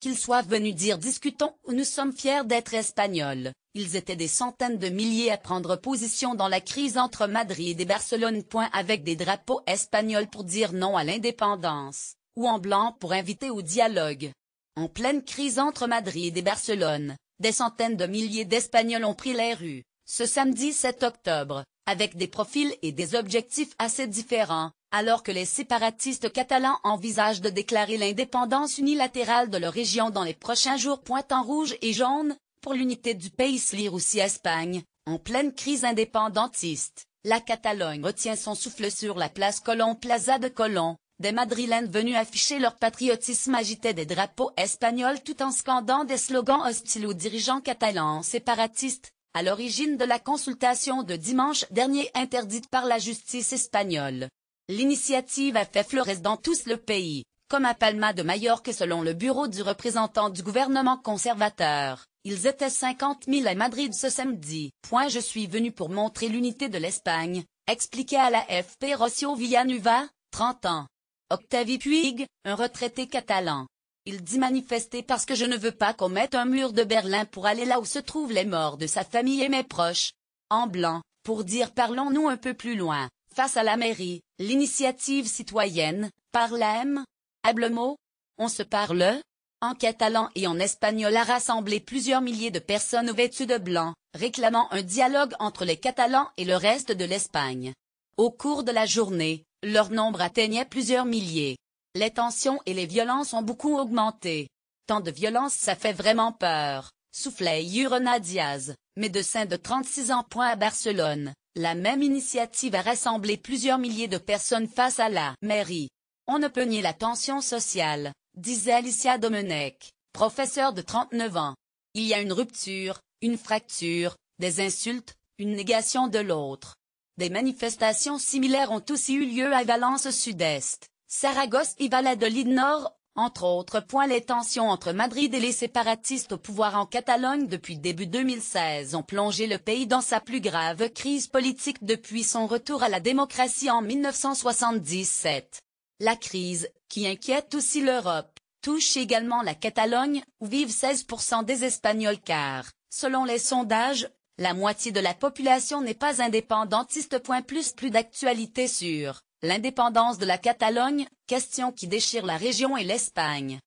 Qu'ils soient venus dire discutons ou nous sommes fiers d'être espagnols, ils étaient des centaines de milliers à prendre position dans la crise entre Madrid et Barcelone. Avec des drapeaux espagnols pour dire non à l'indépendance, ou en blanc pour inviter au dialogue. En pleine crise entre Madrid et Barcelone, des centaines de milliers d'Espagnols ont pris les rues, ce samedi 7 octobre, avec des profils et des objectifs assez différents, alors que les séparatistes catalans envisagent de déclarer l'indépendance unilatérale de leur région dans les prochains jours. En rouge et jaune, pour l'unité du pays. Lire aussi Espagne, en pleine crise indépendantiste, la Catalogne retient son souffle sur la place Colón. Plaza de Colón, des Madrilènes venus afficher leur patriotisme agitaient des drapeaux espagnols tout en scandant des slogans hostiles aux dirigeants catalans séparatistes, à l'origine de la consultation de dimanche dernier interdite par la justice espagnole. L'initiative a fait florès dans tout le pays, comme à Palma de Majorque selon le bureau du représentant du gouvernement conservateur. Ils étaient 50 000 à Madrid ce samedi. Je suis venu pour montrer l'unité de l'Espagne, expliquait à l'AFP Rocío Villanueva, 30 ans. Octavi Puig, un retraité catalan. Il dit manifester parce que je ne veux pas qu'on mette un mur de Berlin pour aller là où se trouvent les morts de sa famille et mes proches. En blanc, pour dire parlons-nous un peu plus loin. Face à la mairie, l'initiative citoyenne, Parlem, Hablemos, on se parle, en catalan et en espagnol a rassemblé plusieurs milliers de personnes vêtues de blanc, réclamant un dialogue entre les Catalans et le reste de l'Espagne. Au cours de la journée, leur nombre atteignait plusieurs milliers. Les tensions et les violences ont beaucoup augmenté. Tant de violence ça fait vraiment peur, soufflait Yurena Diaz, médecin de 36 ans. À Barcelone, la même initiative a rassemblé plusieurs milliers de personnes face à la mairie. On ne peut nier la tension sociale, disait Alicia Domenech, professeure de 39 ans. Il y a une rupture, une fracture, des insultes, une négation de l'autre. Des manifestations similaires ont aussi eu lieu à Valence Sud-Est, Saragosse et Valladolid Nord, entre autres. Les tensions entre Madrid et les séparatistes au pouvoir en Catalogne depuis début 2016 ont plongé le pays dans sa plus grave crise politique depuis son retour à la démocratie en 1977. La crise, qui inquiète aussi l'Europe, touche également la Catalogne, où vivent 16% des Espagnols car, selon les sondages, la moitié de la population n'est pas indépendantiste. Plus d'actualité sur l'indépendance de la Catalogne, question qui déchire la région et l'Espagne.